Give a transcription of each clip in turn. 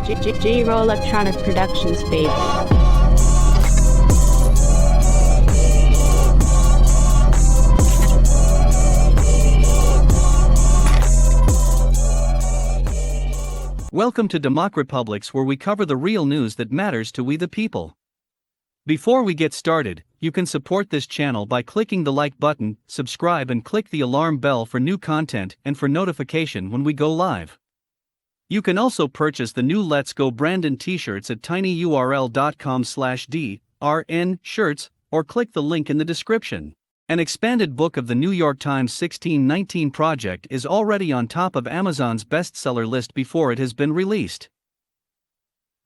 J-Roll Electronic Productions, baby. Welcome to DEMOCREPUBLIX, where we cover the real news that matters to we the people. Before we get started, you can support this channel by clicking the like button, subscribe and click the alarm bell for new content and for notification when we go live. You can also purchase the new Let's Go Brandon t-shirts at tinyurl.com/DRN-shirts or click the link in the description. An expanded book of the New York Times 1619 Project is already on top of Amazon's bestseller list before it has been released.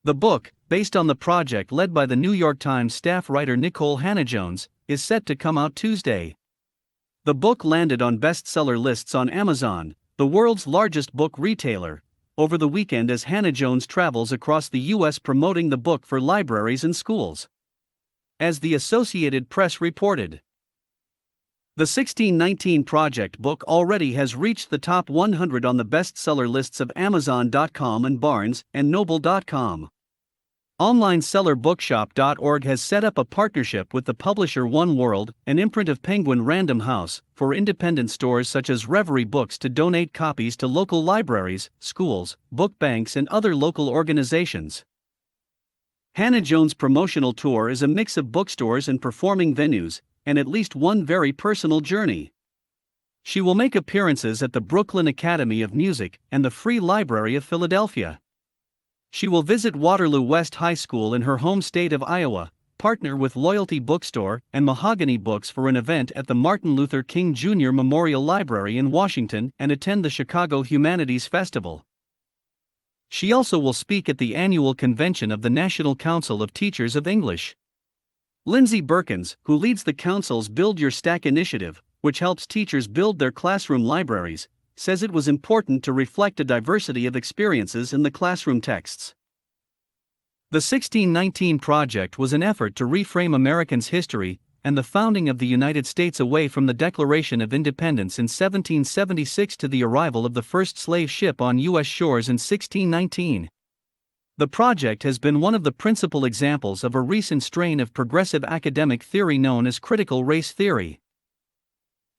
The book, based on the project led by the New York Times staff writer Nicole Hannah-Jones, is set to come out Tuesday. The book landed on bestseller lists on Amazon, the world's largest book retailer, over the weekend as Hannah-Jones travels across the U.S. promoting the book for libraries and schools. As the Associated Press reported, the 1619 Project book already has reached the top 100 on the bestseller lists of Amazon.com and BarnesandNoble.com. Online seller Bookshop.org has set up a partnership with the publisher One World, an imprint of Penguin Random House, for independent stores such as Reverie Books to donate copies to local libraries, schools, book banks and other local organizations. Hannah-Jones' promotional tour is a mix of bookstores and performing venues, and at least one very personal journey. She will make appearances at the Brooklyn Academy of Music and the Free Library of Philadelphia. She will visit Waterloo West High School in her home state of Iowa, partner with Loyalty Bookstore and Mahogany Books for an event at the Martin Luther King Jr. Memorial Library in Washington and attend the Chicago Humanities Festival. She also will speak at the annual convention of the National Council of Teachers of English. Lindsay Berkins, who leads the Council's Build Your Stack initiative, which helps teachers build their classroom libraries, says it was important to reflect a diversity of experiences in the classroom texts. The 1619 Project was an effort to reframe Americans' history and the founding of the United States away from the Declaration of Independence in 1776 to the arrival of the first slave ship on U.S. shores in 1619. The project has been one of the principal examples of a recent strain of progressive academic theory known as critical race theory.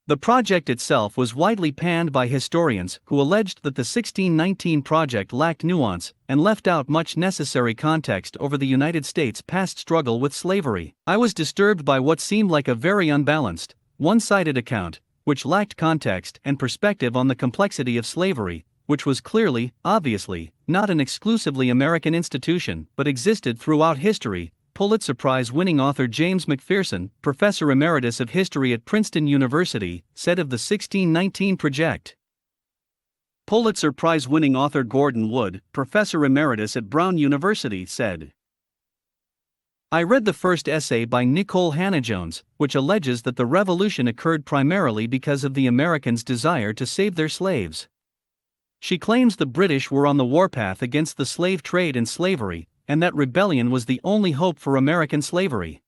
The project itself was widely panned by historians who alleged that the 1619 Project lacked nuance and left out much necessary context over the United States' past struggle with slavery. I was disturbed by what seemed like a very unbalanced, one-sided account, which lacked context and perspective on the complexity of slavery, which was clearly, obviously, not an exclusively American institution but existed throughout history, Pulitzer Prize-winning author James McPherson, professor emeritus of history at Princeton University, said of the 1619 Project. Pulitzer Prize-winning author Gordon Wood, professor emeritus at Brown University, said, "I read the first essay by Nicole Hannah-Jones, which alleges that the revolution occurred primarily because of the Americans' desire to save their slaves. She claims the British were on the warpath against the slave trade and slavery, and that rebellion was the only hope for American slavery.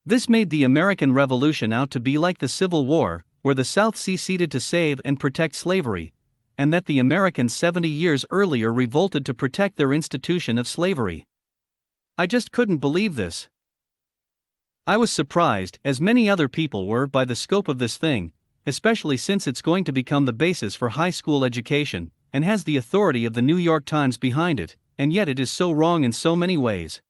This made the American Revolution out to be like the Civil War, where the South seceded to save and protect slavery, and that the Americans 70 years earlier revolted to protect their institution of slavery. I just couldn't believe this. I was surprised, as many other people were, by the scope of this thing, especially since it's going to become the basis for high school education, and has the authority of the New York Times behind it, and yet it is so wrong in so many ways."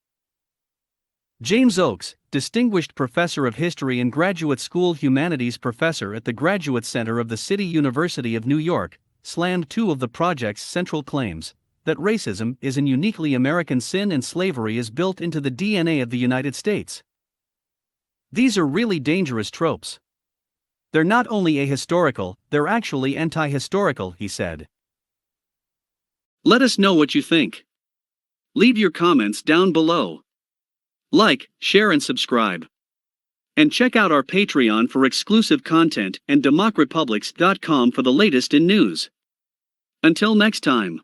James Oakes, distinguished professor of history and graduate school humanities professor at the Graduate Center of the City University of New York, slammed two of the project's central claims, that racism is an uniquely American sin and slavery is built into the DNA of the United States. "These are really dangerous tropes. They're not only ahistorical, they're actually anti-historical," he said. Let us know what you think. Leave your comments down below. Like, share and subscribe. And check out our Patreon for exclusive content and democrepublix.com for the latest in news. Until next time.